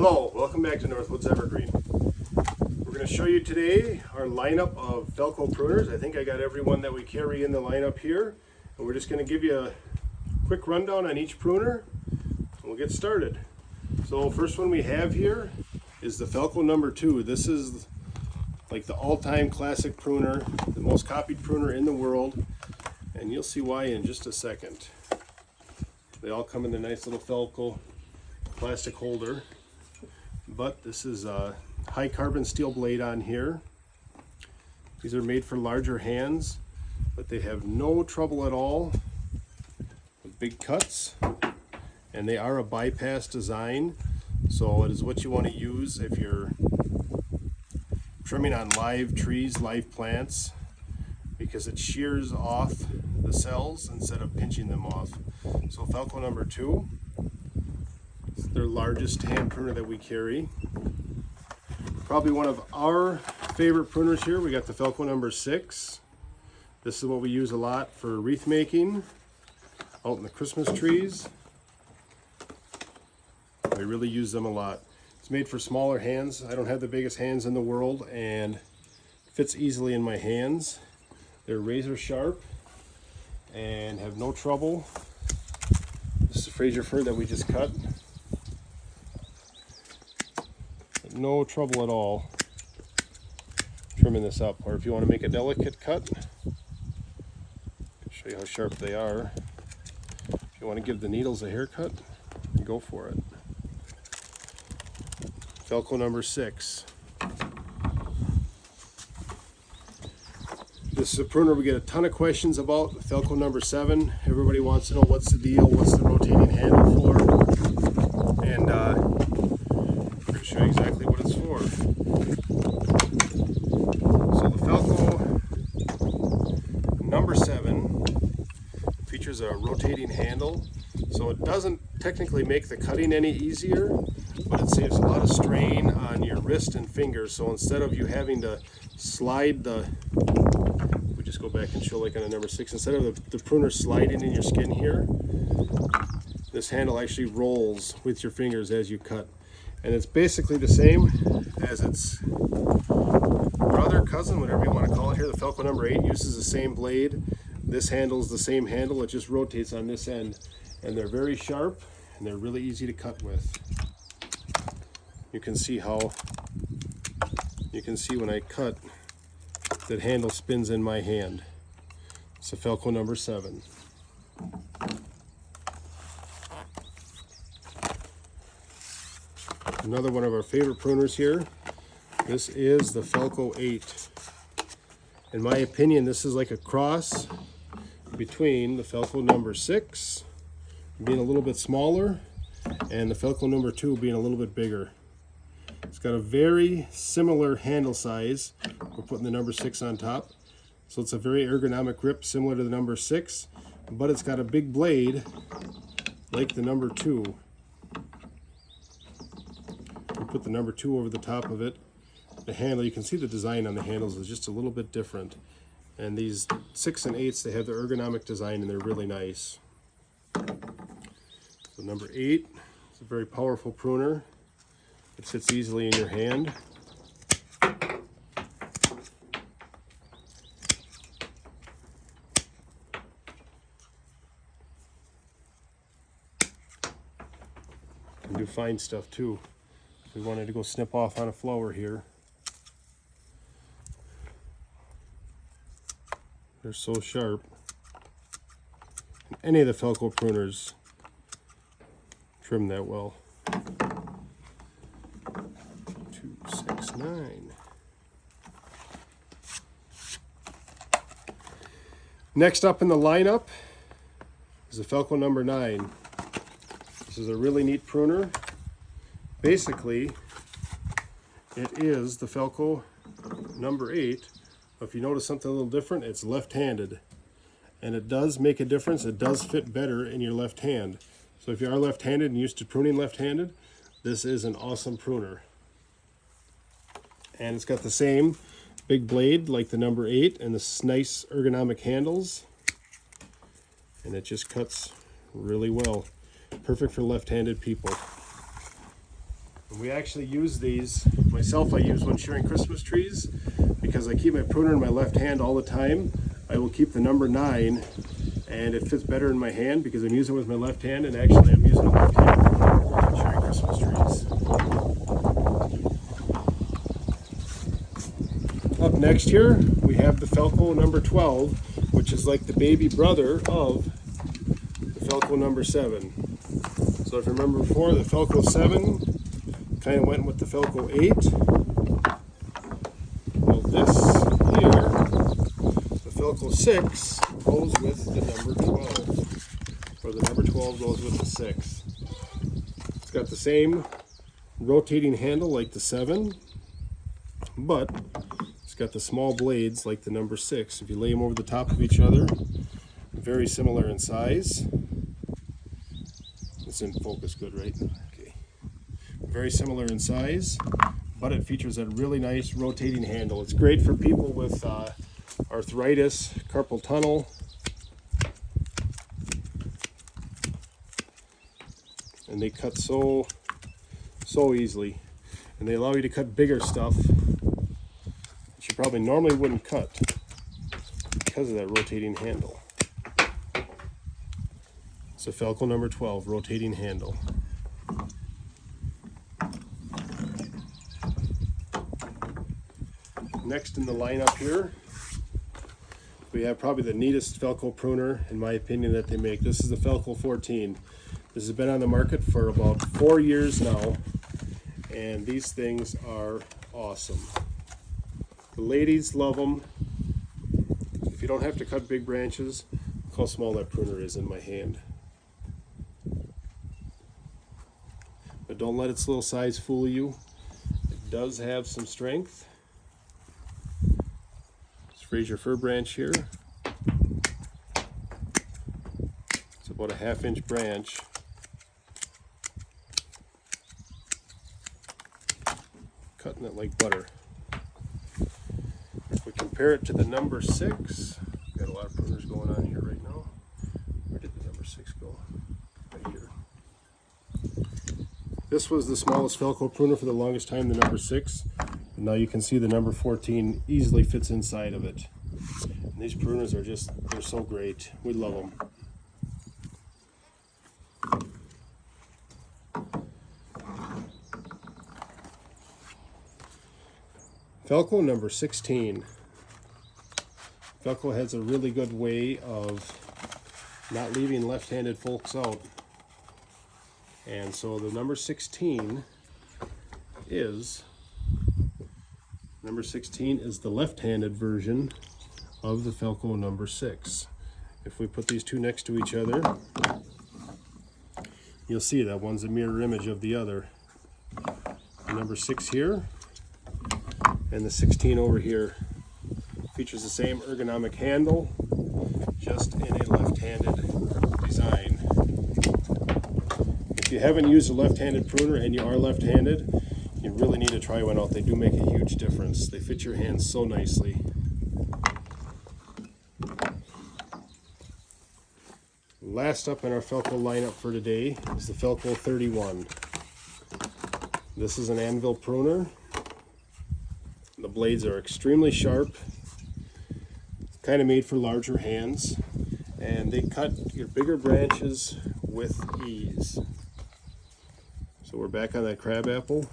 Hello, welcome back to Northwoods Evergreen. We're going to show you today our lineup of Felco pruners. I think I got every one that we carry in the lineup here. And we're just going to give you a quick rundown on each pruner and we'll get started. So first one we have here is the Felco number 2. This is like the all-time classic pruner, the most copied pruner in the world. And you'll see why in just a second. They all come in the nice little Felco plastic holder. But this is a high carbon steel blade on here. These are made for larger hands, but they have no trouble at all with big cuts. And they are a bypass design, so it is what you want to use if you're trimming on live trees, live plants, because it shears off the cells instead of pinching them off. So Felco number 2. Their largest hand pruner that we carry. Probably one of our favorite pruners here. We got the Felco number 6. This is what we use a lot for wreath making out in the Christmas trees. We really use them a lot. It's made for smaller hands. I don't have the biggest hands in the world and fits easily in my hands. They're razor sharp and have no trouble. This is Fraser fir that we just cut. No trouble at all trimming this up. Or if you want to make a delicate cut, I'll show you how sharp they are. If you want to give the needles a haircut, go for it. Felco number 6. This is a pruner we get a ton of questions about. Felco number 7. Everybody wants to know what's the deal, what's the rotating handle for, and I'm going to show you exactly what it's for. So the Felco number 7 features a rotating handle, so it doesn't technically make the cutting any easier, but it saves a lot of strain on your wrist and fingers. So instead of you having to slide we just go back and show like on a number 6, instead of the pruner sliding in your skin here, this handle actually rolls with your fingers as you cut. And it's basically the same as its brother, cousin, whatever you want to call it here. The Felco number 8 uses the same blade. This handle is the same handle, it just rotates on this end. And they're very sharp and they're really easy to cut with. You can see when I cut, that handle spins in my hand. It's a Felco number 7. Another one of our favorite pruners here. This is the Felco 8. In my opinion, this is like a cross between the Felco number 6 being a little bit smaller and the Felco number 2 being a little bit bigger. It's got a very similar handle size. We're putting the number 6 on top. So it's a very ergonomic grip similar to the number 6, but it's got a big blade like the number 2. We put the number 2 over the top of it. The handle, you can see the design on the handles is just a little bit different. And these 6 and 8s, they have the ergonomic design and they're really nice. So number 8 is a very powerful pruner. It sits easily in your hand. Can do fine stuff too. If we wanted to go snip off on a flower here. They're so sharp. Any of the Felco pruners trim that well. 269. Next up in the lineup is the Felco number 9. This is a really neat pruner. Basically, it is the Felco number 8. If you notice something a little different, it's left-handed. And it does make a difference. It does fit better in your left hand. So if you are left-handed and used to pruning left-handed, this is an awesome pruner. And it's got the same big blade like the number 8 and this nice ergonomic handles. And it just cuts really well. Perfect for left-handed people. And we actually use these, myself I use when shearing Christmas trees, because I keep my pruner in my left hand all the time. I will keep the number 9, and it fits better in my hand because I'm using it with my left hand, and actually I'm using a left hand when shearing Christmas trees. Up next here, we have the Felco number 12, which is like the baby brother of the Felco number 7. So if you remember before, the Felco 7 kind of went with the Felco 8. Well, this here, the Felco 6, goes with the number 12. Or the number 12 goes with the 6. It's got the same rotating handle like the 7, but it's got the small blades like the number 6. If you lay them over the top of each other, very similar in size. It's in focus good, right? Okay. Very similar in size, but it features a really nice rotating handle. It's great for people with arthritis, carpal tunnel. And they cut so easily. And they allow you to cut bigger stuff that you probably normally wouldn't cut because of that rotating handle. It's a Felco number 12 rotating handle. Next in the lineup here, we have probably the neatest Felco pruner, in my opinion, that they make. This is the Felco 14. This has been on the market for about 4 years now, and these things are awesome. The ladies love them. If you don't have to cut big branches, look how small that pruner is in my hand. But don't let its little size fool you. It does have some strength. Let's raise your fir branch here. It's about a 1/2 inch branch. Cutting it like butter. If we compare it to the number 6, got a lot of pruners going on here right now. Where did the number 6 go? Right here. This was the smallest Felco pruner for the longest time, the number 6. And now you can see the number 14 easily fits inside of it. And these pruners are just, they're so great. We love them. Felco number 16. Felco has a really good way of not leaving left-handed folks out. And so the number 16 is the left-handed version of the Felco number 6. If we put these two next to each other, you'll see that one's a mirror image of the other. The number 6 here and the 16 over here features the same ergonomic handle, just in a left-handed design. If you haven't used a left-handed pruner and you are left-handed, you really need to try one out. They do make a huge difference. They fit your hands so nicely. Last up in our Felco lineup for today is the Felco 31. This is an anvil pruner. The blades are extremely sharp. It's kind of made for larger hands, and they cut your bigger branches with ease. So we're back on that crabapple.